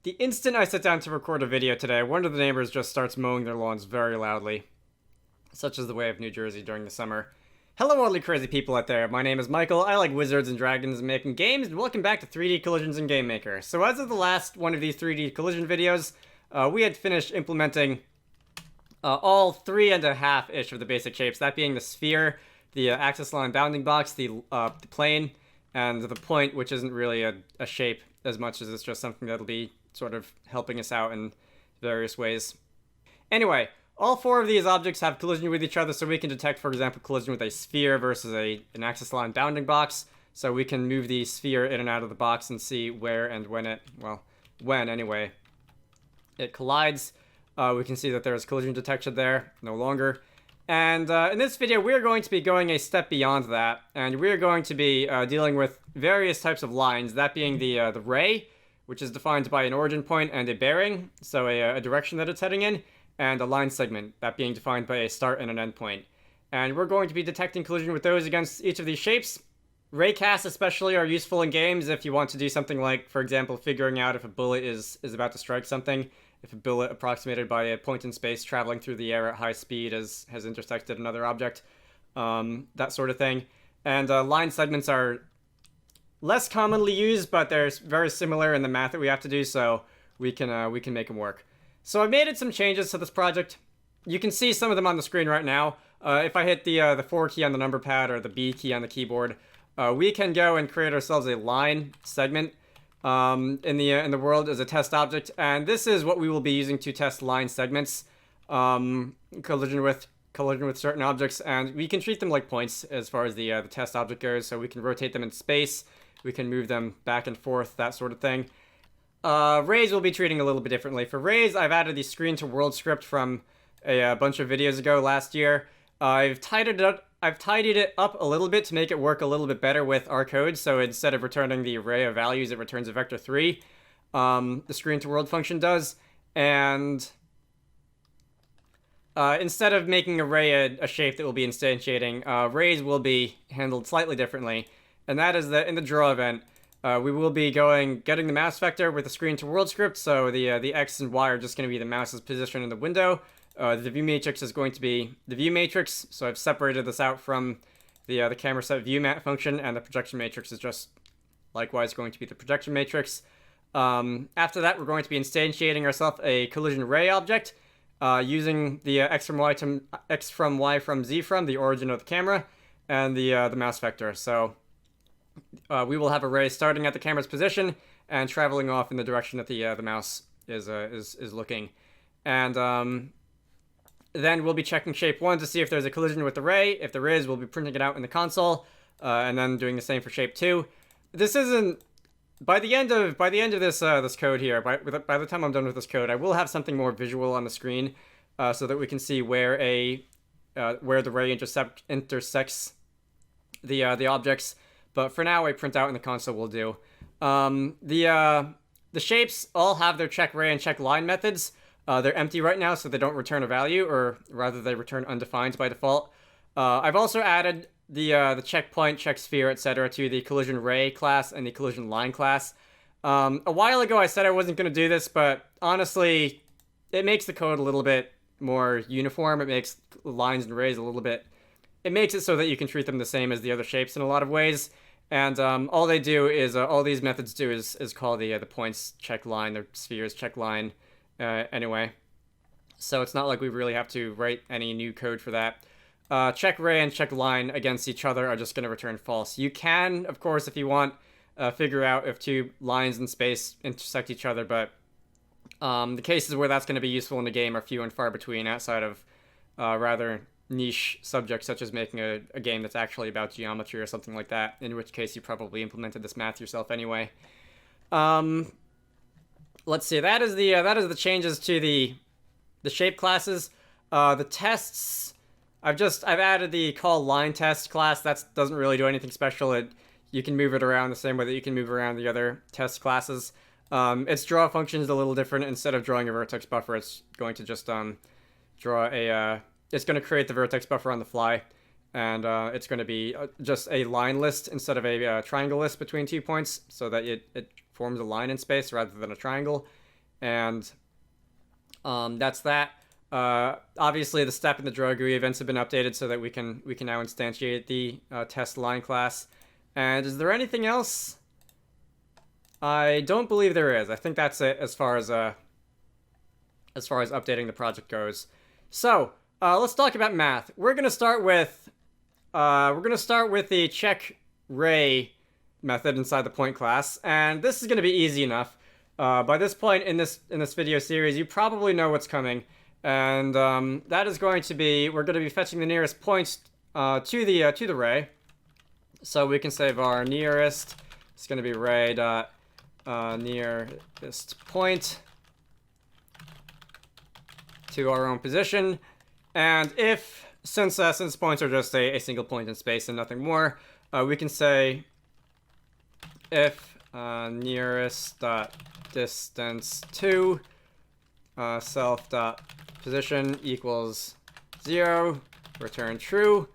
The instant I sit down to record a video today, one of the neighbors just starts mowing their lawns very loudly. Such is the way of New Jersey during the summer. Hello all you crazy people out there, my name is Michael, I like wizards and dragons and making games, and welcome back to 3D Collisions in GameMaker. So as of the last one of these 3D collision videos, we had finished implementing all 3.5-ish of the basic shapes, that being the sphere, the axis line bounding box, the plane, and the point, which isn't really a shape as much as it's just something that'll be sort of helping us out in various ways. Anyway, all 4 of these objects have collision with each other, so we can detect, for example, collision with a sphere versus an axis line bounding box. So we can move the sphere in and out of the box and see where and when it, anyway, it collides. We can see that there is collision detection there, no longer. And in this video, we're going to be going a step beyond that, and we're going to be dealing with various types of lines, that being the ray, which is defined by an origin point and a bearing, so a direction that it's heading in, and a line segment, that being defined by a start and an end point. And we're going to be detecting collision with those against each of these shapes. Raycasts especially are useful in games if you want to do something like, for example, figuring out if a bullet is about to strike something, if a bullet approximated by a point in space traveling through the air at high speed has intersected another object, that sort of thing. And line segments are less commonly used, but they're very similar in the math that we have to do, so we can make them work. So I've made some changes to this project. You can see some of them on the screen right now. If I hit the 4 key on the number pad or the B key on the keyboard, we can go and create ourselves a line segment in the world as a test object, and this is what we will be using to test line segments, collision with certain objects, and we can treat them like points as far as the test object goes. So we can rotate them in space, we can move them back and forth, that sort of thing. Rays we'll be treating a little bit differently. For rays, I've added the screen to world script from a bunch of videos ago last year. I've tidied it up a little bit to make it work a little bit better with our code. So instead of returning the array of values, it returns a vector 3. The screen to world function does. And instead of making array a shape that will be instantiating, rays will be handled slightly differently. And that is that in the draw event, we will be getting the mouse vector with the screen to world script. So the X and Y are just going to be the mouse's position in the window. The view matrix is going to be the view matrix. So I've separated this out from the camera set view mat function, and the projection matrix is just likewise going to be the projection matrix. After that, we're going to be instantiating ourselves a collision ray object using the X from Y from Z from the origin of the camera and the mouse vector. So we will have a ray starting at the camera's position and traveling off in the direction that the mouse is looking. And then we'll be checking shape 1 to see if there's a collision with the ray. If there is, we'll be printing it out in the console, and then doing the same for shape 2. This isn't by the end of this this code here. By the time I'm done with this code, I will have something more visual on the screen, so that we can see where the ray intersects the objects. But for now, a printout in the console will do. The shapes all have their check ray and check line methods. They're empty right now, so they don't return a value, or rather they return undefined by default. I've also added the checkpoint, check sphere, etc. to the collision ray class and the collision line class. A while ago I said I wasn't going to do this, but honestly, it makes the code a little bit more uniform. It makes lines and rays it makes it so that you can treat them the same as the other shapes in a lot of ways. And all they do is, all these methods do is call the points check line, the spheres check line, anyway. So it's not like we really have to write any new code for that. Check ray and check line against each other are just going to return false. You can, of course, if you want, figure out if 2 lines in space intersect each other, but the cases where that's going to be useful in the game are few and far between outside of rather niche subjects such as making a game that's actually about geometry or something like that, in which case you probably implemented this math yourself anyway. Let's see, that is the changes to the shape classes. The tests, I've added the call line test class. That doesn't really do anything special. You can move it around the same way that you can move around the other test classes. Its draw function is a little different. Instead of drawing a vertex buffer, it's going to just it's going to create the vertex buffer on the fly, and it's going to be just a line list instead of a triangle list between 2 points, so that it forms a line in space rather than a triangle. And that's that. Obviously, the step and the drug GUI events have been updated so that we can now instantiate the test line class. And is there anything else? I don't believe there is. I think that's it as far as updating the project goes. So let's talk about math. We're gonna start with the check Ray method inside the point class, and this is gonna be easy enough. By this point in this video series, you probably know what's coming, and that is going to be, we're going to be fetching the nearest points to the ray. So we can say var nearest. It's going to be ray dot nearest point to our own position, and if since points are just a single point in space and nothing more, we can say if nearest dot distance to self dot position equals 0, return true,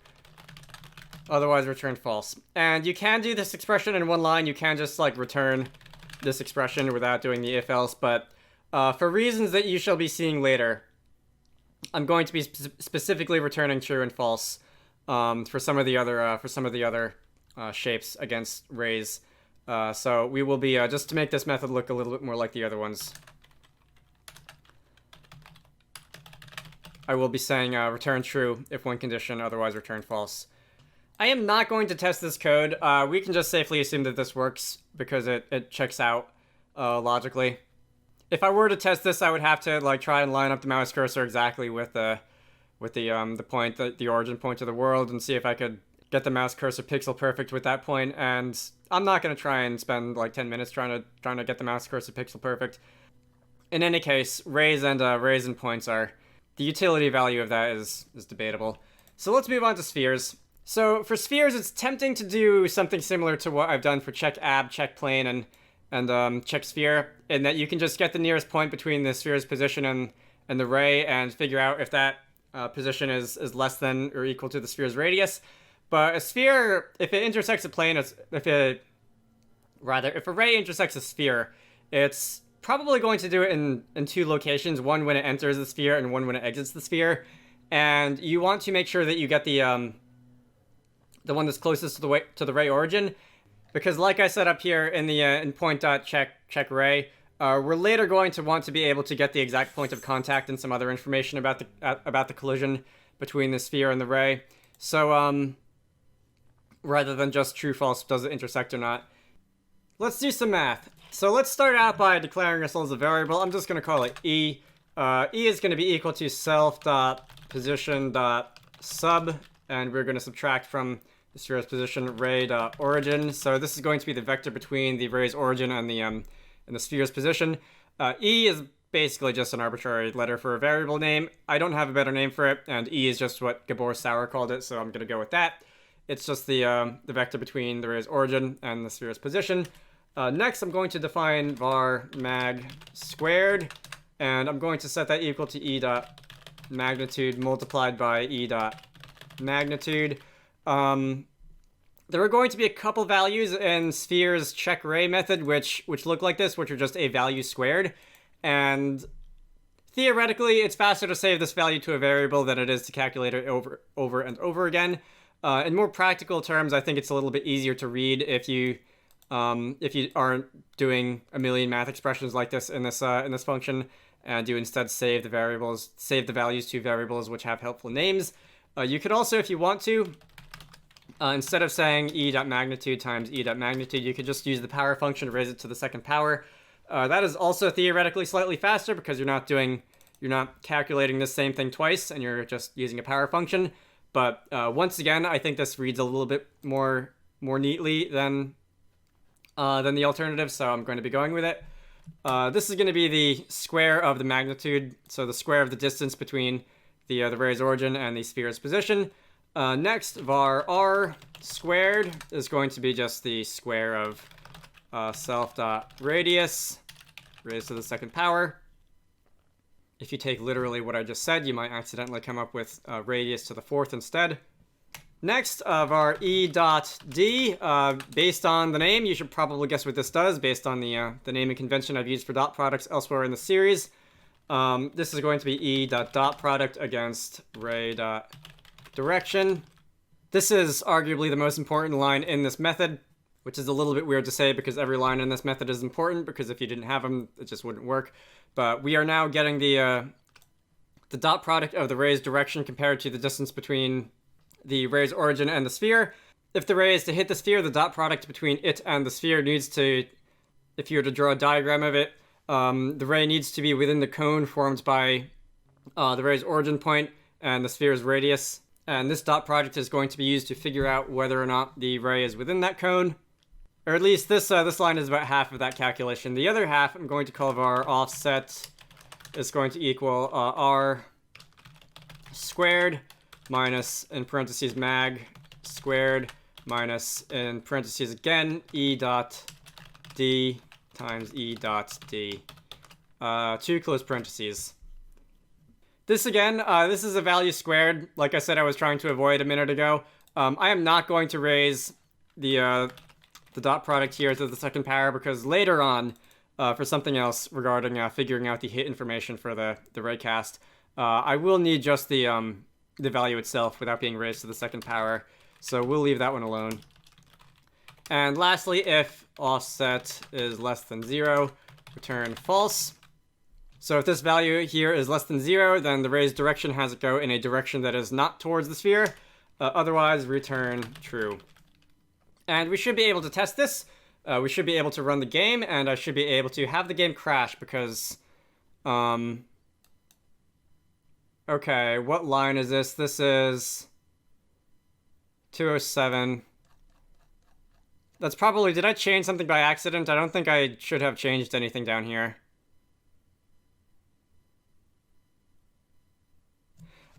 otherwise return false. And you can do this expression in one line. You can just like return this expression without doing the if else, but for reasons that you shall be seeing later, I'm going to be specifically returning true and false for some of the other shapes against rays. So we will be, just to make this method look a little bit more like the other ones, I will be saying return true if one condition, otherwise return false. I am not going to test this code. We can just safely assume that this works because it checks out logically. If I were to test this, I would have to like try and line up the mouse cursor exactly with the point, the origin point of the world, and see if I could get the mouse cursor pixel perfect with that point. And I'm not going to try and spend like 10 minutes trying to get the mouse cursor pixel perfect. In any case, rays and points are, the utility value of that is debatable. So let's move on to spheres. So for spheres, it's tempting to do something similar to what I've done for check ab, check plane, and check sphere, in that you can just get the nearest point between the sphere's position and the ray and figure out if that position is less than or equal to the sphere's radius. But a sphere, if it intersects a plane, if a ray intersects a sphere, it's probably going to do it in two locations, one when it enters the sphere and one when it exits the sphere. And you want to make sure that you get the one that's closest to the ray origin, because like I said up here in the in point.check ray, we're later going to want to be able to get the exact point of contact and some other information about the collision between the sphere and the ray. So rather than just true false, does it intersect or not? Let's do some math. So let's start out by declaring ourselves a variable. I'm just going to call it e. E is going to be equal to self.position.sub, and we're going to subtract from the sphere's position ray.origin. So this is going to be the vector between the ray's origin and the sphere's position. E is basically just an arbitrary letter for a variable name. I don't have a better name for it, and E is just what Gabor Sauer called it, so I'm going to go with that. It's just the vector between the ray's origin and the sphere's position. Next, I'm going to define var mag squared, and I'm going to set that equal to e dot magnitude multiplied by e dot magnitude. There are going to be a couple values in sphere's check ray method which look like this, which are just a value squared, and theoretically it's faster to save this value to a variable than it is to calculate it over and over again. In more practical terms, I think it's a little bit easier to read if you aren't doing a million math expressions like this in this function, and you instead save the values to variables which have helpful names. You could also, if you want to, instead of saying e.magnitude times e.magnitude, you could just use the power function to raise it to the second power. That is also theoretically slightly faster because you're not calculating the same thing twice, and you're just using a power function. But once again, I think this reads a little bit more neatly than the alternative, so I'm going to be going with it. This is going to be the square of the magnitude, so the square of the distance between the ray's origin and the sphere's position. Next, var r squared is going to be just the square of self.radius raised to the second power. If you take literally what I just said, you might accidentally come up with radius to the fourth instead. Next, of our e.d, based on the name, you should probably guess what this does based on the naming convention I've used for dot products elsewhere in the series. This is going to be e.dot_product against ray.direction. This is arguably the most important line in this method, which is a little bit weird to say because every line in this method is important, because if you didn't have them, it just wouldn't work. But we are now getting the dot product of the ray's direction compared to the distance between the ray's origin and the sphere. If the ray is to hit the sphere, the dot product between it and the sphere needs to, if you were to draw a diagram of it, the ray needs to be within the cone formed by the ray's origin point and the sphere's radius. And this dot product is going to be used to figure out whether or not the ray is within that cone. Or at least this line is about half of that calculation. The other half I'm going to call var offset is going to equal r squared minus, in parentheses, mag squared minus, in parentheses again, e dot d times e dot d. Two close parentheses. This again, this is a value squared, like I said I was trying to avoid a minute ago. I am not going to raise the dot product here to the second power because later on, for something else regarding figuring out the hit information for the raycast, I will need just the value itself without being raised to the second power, so we'll leave that one alone. And lastly, if offset is less than 0, return false. So if this value here is less than 0, then the ray's direction has it go in a direction that is not towards the sphere. Otherwise, return true. And we should be able to test this. We should be able to run the game, and I should be able to have the game crash because... Okay, what line is this? This is 207. That's probably... Did I change something by accident? I don't think I should have changed anything down here.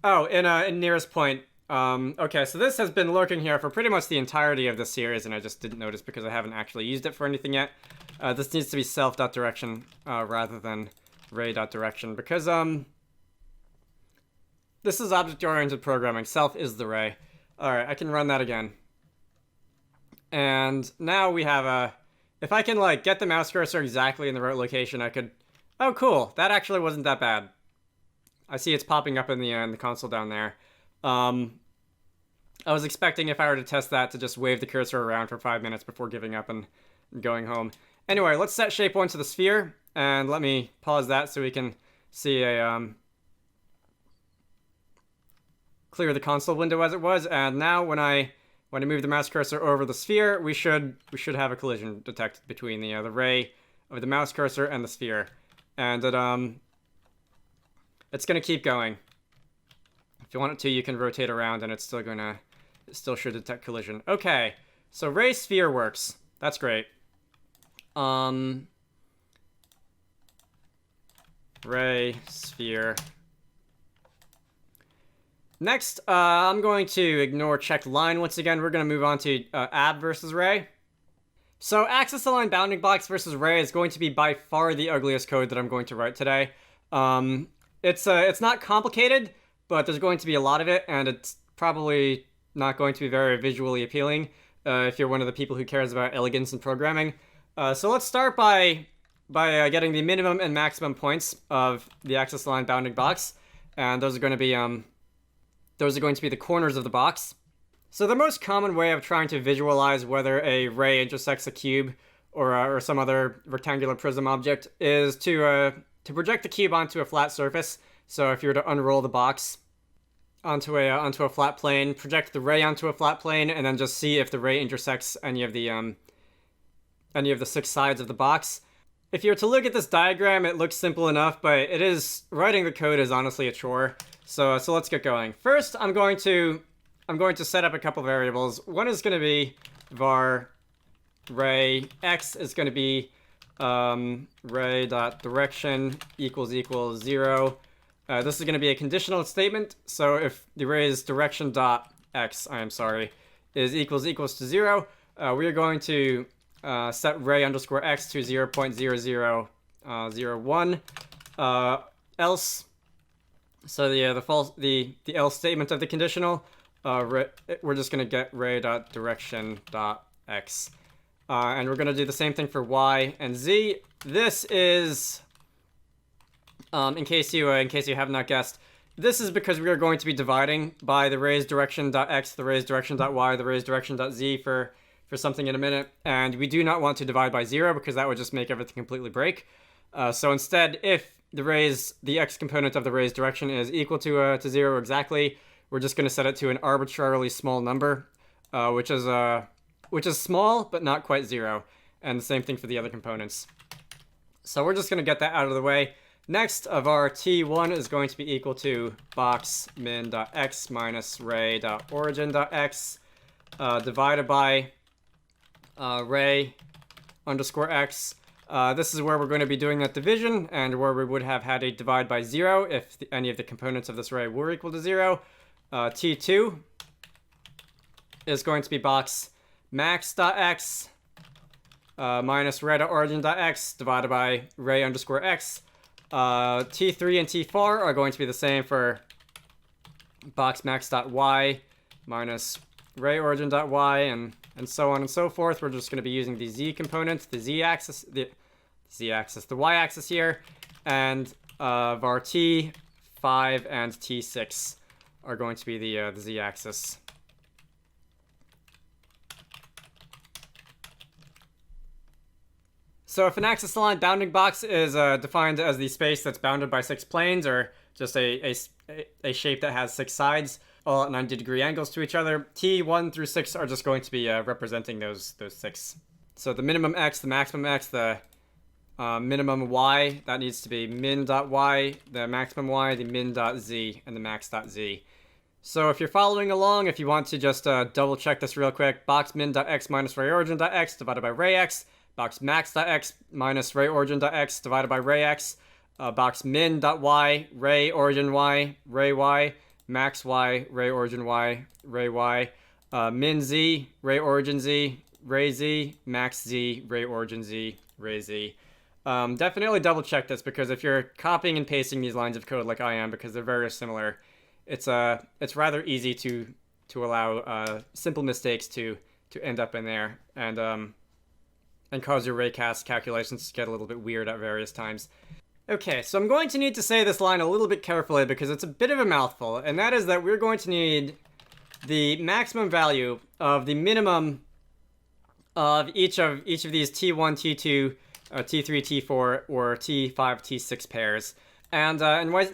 Oh, in nearest point. Okay, so this has been lurking here for pretty much the entirety of this series, and I just didn't notice because I haven't actually used it for anything yet. This needs to be self.direction rather than ray.direction, because this is object-oriented programming. Self is the ray. Alright, I can run that again. And now we have a... If I can, like, get the mouse cursor exactly in the right location, I could... Oh, cool. That actually wasn't that bad. I see it's popping up in the console down there. I was expecting if I were to test that to just wave the cursor around for 5 minutes before giving up and going home. Anyway, let's set shape 1 to the sphere, and let me pause that so we can see a... clear the console window as it was, and now when I move the mouse cursor over the sphere, we should have a collision detected between the ray of the mouse cursor and the sphere. And it's gonna keep going. If you want it to, you can rotate around and it still should detect collision. Okay, so ray sphere works. That's great. Ray sphere. Next, I'm going to ignore checked line once again. We're going to move on to ab versus ray. So axis-aligned bounding box versus ray is going to be by far the ugliest code that I'm going to write today. It's not complicated, but there's going to be a lot of it, and it's probably not going to be very visually appealing if you're one of the people who cares about elegance in programming. So let's start by getting the minimum and maximum points of the axis-aligned bounding box, and those are going to be the corners of the box. So the most common way of trying to visualize whether a ray intersects a cube or some other rectangular prism object is to project the cube onto a flat surface. So if you were to unroll the box onto a flat plane, project the ray onto a flat plane, and then just see if the ray intersects any of the 6 sides of the box. If you were to look at this diagram, it looks simple enough, but writing the code is honestly a chore. So let's get going. First, I'm going to set up a couple variables. One is going to be var ray. X is going to be ray.direction equals 0. This is going to be a conditional statement. So if the ray's direction dot x, is equals to 0, we are going to set ray underscore x to 0.0001. Else. So the else statement of the conditional we're just going to get ray.direction.x. And we're going to do the same thing for y and z. This is, in case you have not guessed, this is because we are going to be dividing by the raised direction.x, the raised direction.y, the raised direction.z for something in a minute. And we do not want to divide by 0 because that would just make everything completely break. So instead, if the x component of the raised direction is equal to 0 exactly, we're just going to set it to an arbitrarily small number, which is small but not quite 0. And the same thing for the other components. So we're just going to get that out of the way. Next, of our t1 is going to be equal to box min.x minus ray.origin.x divided by ray underscore x. This is where we're going to be doing that division, and where we would have had a divide by 0 if any of the components of this array were equal to 0. T2 is going to be box max.x minus ray.origin.x divided by ray underscore x. T3 and T4 are going to be the same for box max.y minus ray origin.y and so on and so forth. We're just going to be using the z component, the z-axis, the y-axis here, and var T5 and T6 are going to be the z-axis. So if an axis-aligned bounding box is defined as the space that's bounded by 6 planes, or just a shape that has 6 sides, all at 90-degree angles to each other, T1 through 6 are just going to be representing those 6. So the minimum x, the maximum x, the minimum y, that needs to be min.y, the maximum y, the min.z, and the max.z. So if you're following along, if you want to just double check this real quick, box min.x minus ray origin.x divided by ray x, box max.x minus ray origin.x divided by ray x, box min.y, ray origin y, ray y, max y, ray origin y, ray y, min z, ray origin z, ray z, max z, ray origin z, ray z. Definitely double check this, because if you're copying and pasting these lines of code like I am, because they're very similar, it's rather easy to allow simple mistakes to end up in there and cause your Raycast calculations to get a little bit weird at various times. Okay, so I'm going to need to say this line a little bit carefully because it's a bit of a mouthful, and that is that we're going to need the maximum value of the minimum of each of these T1, T2, T3, T4, or T5, T6 pairs. And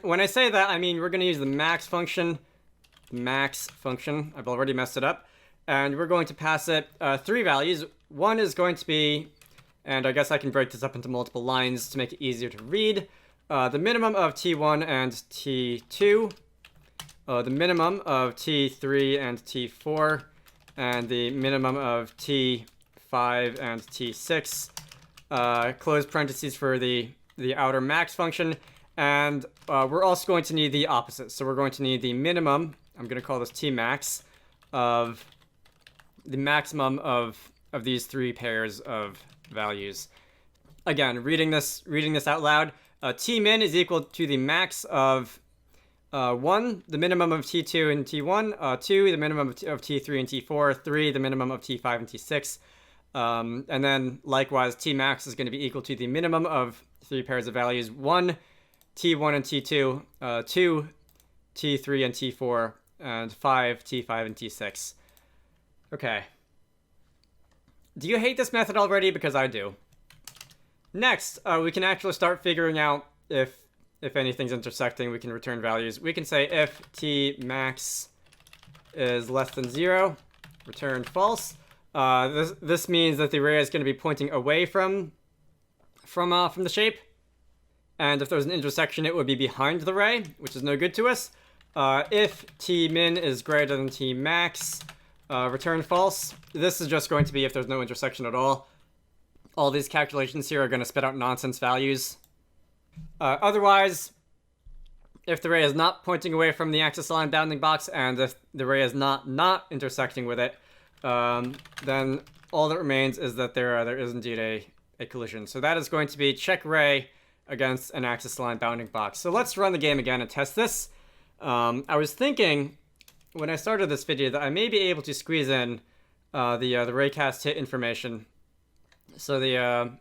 when I say that, I mean we're going to use the max function. I've already messed it up. And we're going to pass it 3 values. One is going to be, and I guess I can break this up into multiple lines to make it easier to read, the minimum of T1 and T2, the minimum of T3 and T4, and the minimum of T5 and T6, close parentheses for the outer max function, and we're also going to need the opposite. So we're going to need the minimum, I'm going to call this Tmax, of the maximum of these 3 pairs of values. Again, reading this out loud, Tmin is equal to the max of 1, the minimum of T2 and T1, 2, the minimum of T3 and T4, 3, the minimum of T5 and T6, and then likewise Tmax is going to be equal to the minimum of 3 pairs of values, 1, T1 and T2, 2, T3 and T4, and 5, T5 and T6. Okay. Do you hate this method already? Because I do. Next, we can actually start figuring out if anything's intersecting. We can return values. We can say if Tmax is less than 0, return false. This means that the array is going to be pointing away from the shape. And if there's an intersection, it would be behind the ray, which is no good to us. If Tmin is greater than Tmax, return false. This is just going to be if there's no intersection at all. All these calculations here are going to spit out nonsense values. Otherwise, if the ray is not pointing away from the axis-aligned bounding box, and if the ray is not intersecting with it, then all that remains is that there is indeed a collision. So that is going to be check ray against an axis-aligned bounding box. So let's run the game again and test this. I was thinking, when I started this video that I may be able to squeeze in the Raycast hit information. So the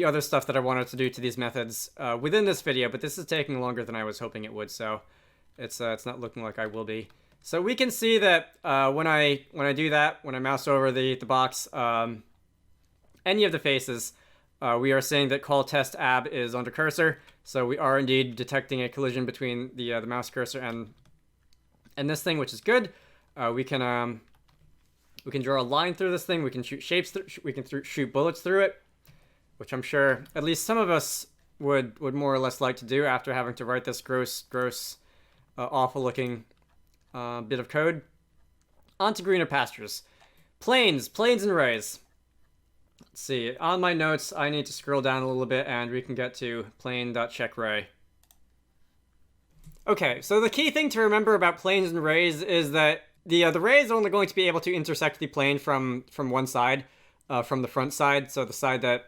other stuff that I wanted to do to these methods within this video, but this is taking longer than I was hoping it would, so it's not looking like I will be. So we can see that when I do that, when I mouse over the box, any of the faces, we are seeing that call test ab is under cursor, so we are indeed detecting a collision between the mouse cursor and this thing, which is good. We can draw a line through this thing. We can shoot shapes. We can shoot bullets through it, which I'm sure at least some of us would more or less like to do after having to write this gross, awful-looking bit of code. On to greener pastures. Plains and rays. Let's see. On my notes, I need to scroll down a little bit, and we can get to plain.checkRay. Okay, so the key thing to remember about plains and rays is that the ray is only going to be able to intersect the plane from one side, from the front side, so the side that,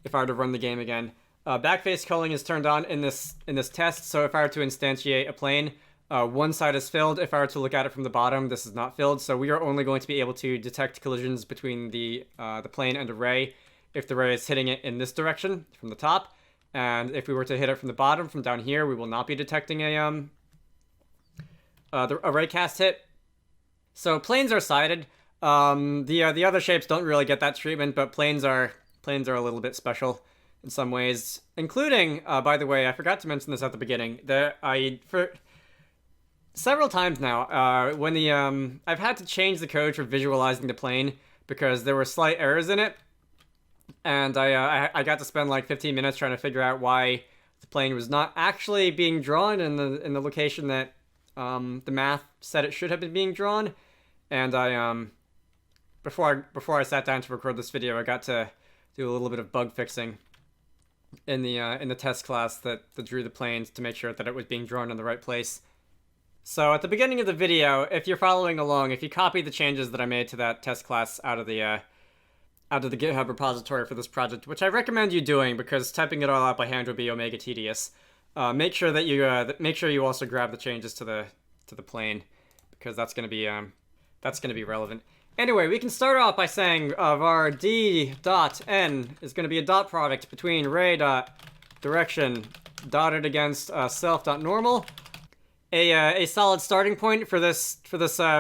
if I were to run the game again, backface culling is turned on in this test, so if I were to instantiate a plane, one side is filled. If I were to look at it from the bottom, this is not filled, so we are only going to be able to detect collisions between the plane and a ray if the ray is hitting it in this direction, from the top. And if we were to hit it from the bottom, from down here, we will not be detecting a raycast hit. So planes are sided. The other shapes don't really get that treatment, but planes are a little bit special in some ways, including, by the way, I forgot to mention this at the beginning, that for several times now, when I've had to change the code for visualizing the plane because there were slight errors in it, and I got to spend like 15 minutes trying to figure out why the plane was not actually being drawn in the location that the math said it should have been being drawn. And before I sat down to record this video, I got to do a little bit of bug fixing in the test class that drew the planes to make sure that it was being drawn in the right place. So at the beginning of the video, if you're following along, if you copy the changes that I made to that test class out of the GitHub repository for this project, which I recommend you doing because typing it all out by hand would be omega tedious. Make sure that you also grab the changes to the plane, because that's going to be relevant. Anyway, we can start off by saying our d.n is going to be a dot product between ray.direction dotted against self.normal. A solid starting point for this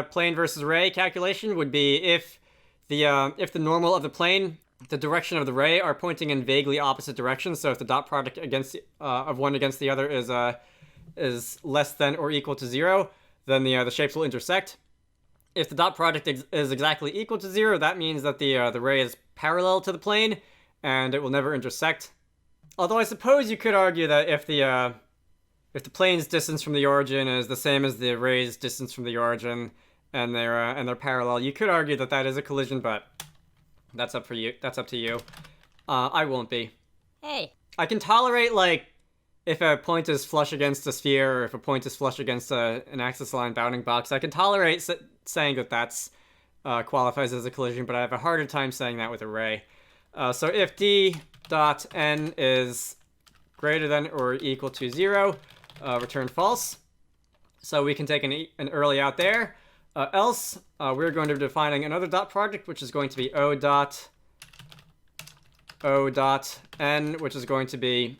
plane versus ray calculation would be if the normal of the plane, the direction of the ray, are pointing in vaguely opposite directions. So if the dot product of one against the other is less than or equal to 0, then the shapes will intersect. If the dot product is exactly equal to 0, that means that the ray is parallel to the plane, and it will never intersect. Although I suppose you could argue that if the plane's distance from the origin is the same as the ray's distance from the origin, and they're parallel, you could argue that that is a collision, but that's up for you. That's up to you. I won't be. Hey. I can tolerate, like, if a point is flush against a sphere, or if a point is flush against an axis line bounding box, I can tolerate saying that that's qualifies as a collision, but I have a harder time saying that with a ray. So if d.n is greater than or equal to 0, return false. So we can take an early out there. Else, we're going to be defining another dot product, which is going to be o.n, which is going to be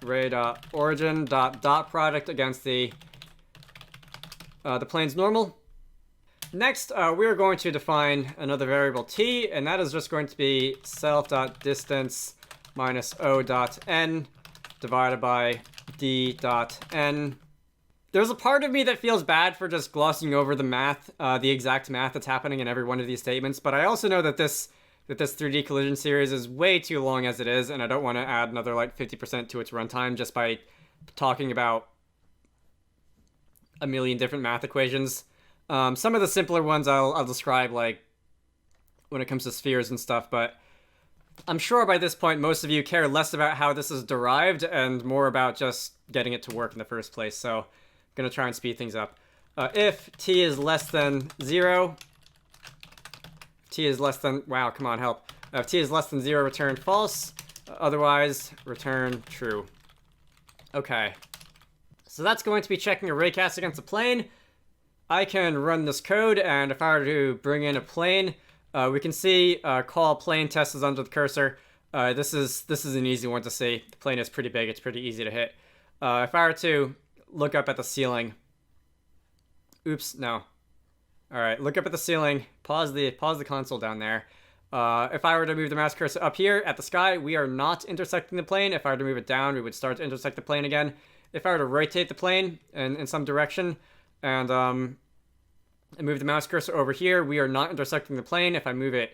ray.origin dot product against the plane's normal. Next, we're going to define another variable t, and that is just going to be self.distance minus o.n divided by d.n. There's a part of me that feels bad for just glossing over the math, the exact math that's happening in every one of these statements, but I also know that this 3D collision series is way too long as it is, and I don't want to add another like 50% to its runtime just by talking about a million different math equations. Some of the simpler ones I'll describe, like when it comes to spheres and stuff, but I'm sure by this point most of you care less about how this is derived and more about just getting it to work in the first place, so I'm going to try and speed things up. If t is less than 0, t is less than, wow, come on, help. If t is less than 0, return false. Otherwise, return true. Okay. So that's going to be checking a raycast against a plane. I can run this code, and if I were to bring in a plane, we can see call plane test is under the cursor. This is an easy one to see. The plane is pretty big. It's pretty easy to hit. If I were to look up at the ceiling, oops, no. All right, look up at the ceiling. Pause the console down there. If I were to move the mouse cursor up here at the sky, we are not intersecting the plane. If I were to move it down, we would start to intersect the plane again. If I were to rotate the plane in some direction and move the mouse cursor over here, we are not intersecting the plane. If I move it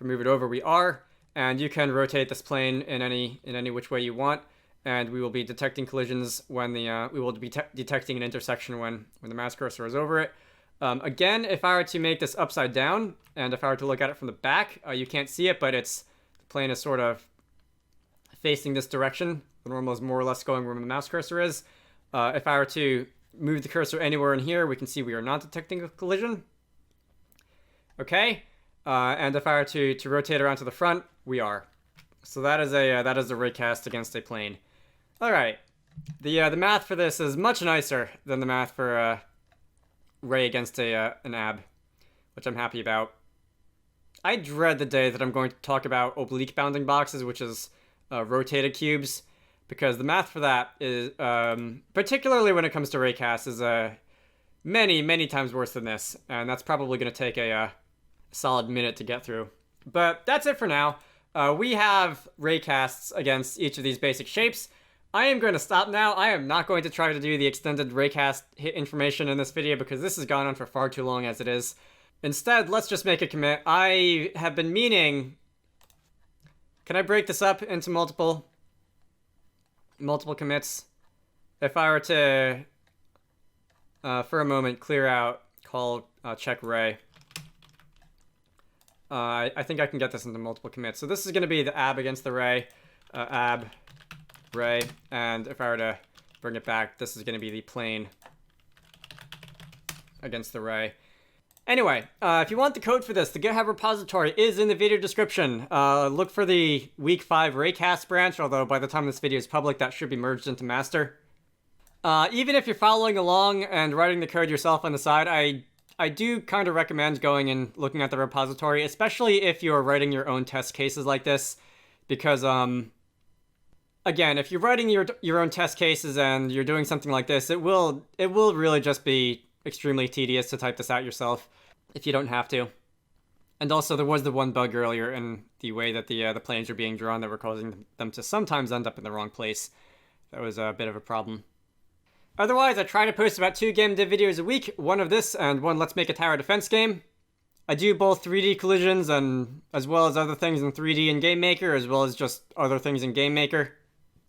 over, we are. And you can rotate this plane in any which way you want, and we will be detecting collisions when we will be detecting an intersection when the mouse cursor is over it. Again, if I were to make this upside down, and if I were to look at it from the back, you can't see it, but the plane is sort of facing this direction. The normal is more or less going where the mouse cursor is. If I were to move the cursor anywhere in here, we can see we are not detecting a collision. Okay, and if I were to rotate around to the front, we are. So that is a raycast against a plane. All right, the math for this is much nicer than the math for ray against an ab, which I'm happy about. I dread the day that I'm going to talk about oblique bounding boxes, which is rotated cubes, because the math for that is, particularly when it comes to raycasts, is many times worse than this, and that's probably going to take a solid minute to get through. But that's it for now. We have raycasts against each of these basic shapes. I am going to stop now. I am not going to try to do the extended raycast hit information in this video because this has gone on for far too long as it is. Instead, let's just make a commit. I have been meaning... Can I break this up into multiple commits? If I were to, for a moment, clear out, call check ray. I think I can get this into multiple commits. So this is going to be the ab against the ray, ab, ray, and if I were to bring it back, this is going to be the plane against the ray. Anyway, if you want the code for this, the GitHub repository is in the video description. Look for the week 5 Raycast branch, although by the time this video is public, that should be merged into master. Even if you're following along and writing the code yourself on the side, I do kind of recommend going and looking at the repository, especially if you're writing your own test cases like this, because, again, if you're writing your own test cases and you're doing something like this, it will really just be extremely tedious to type this out yourself if you don't have to. And also, there was the one bug earlier in the way that the planes are being drawn that were causing them to sometimes end up in the wrong place. That was a bit of a problem. Otherwise, I try to post about 2 game dev videos a week, one of this and one Let's Make a Tower Defense game. I do both 3D collisions and as well as other things in 3D in GameMaker, as well as just other things in GameMaker.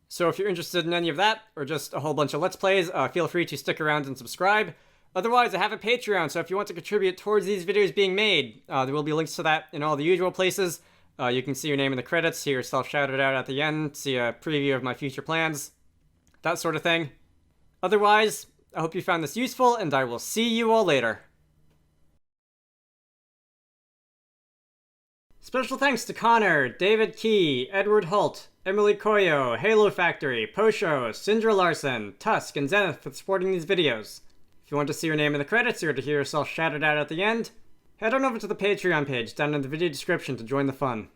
So if you're interested in any of that, or just a whole bunch of Let's Plays, feel free to stick around and subscribe. Otherwise, I have a Patreon, so if you want to contribute towards these videos being made, there will be links to that in all the usual places. You can see your name in the credits, hear yourself shouted out at the end, see a preview of my future plans, that sort of thing. Otherwise, I hope you found this useful, and I will see you all later. Special thanks to Connor, David Key, Edward Holt, Emily Koyo, Halo Factory, Posho, Sindra Larson, Tusk, and Zenith for supporting these videos. If you want to see your name in the credits or to hear yourself shouted out at the end, head on over to the Patreon page down in the video description to join the fun.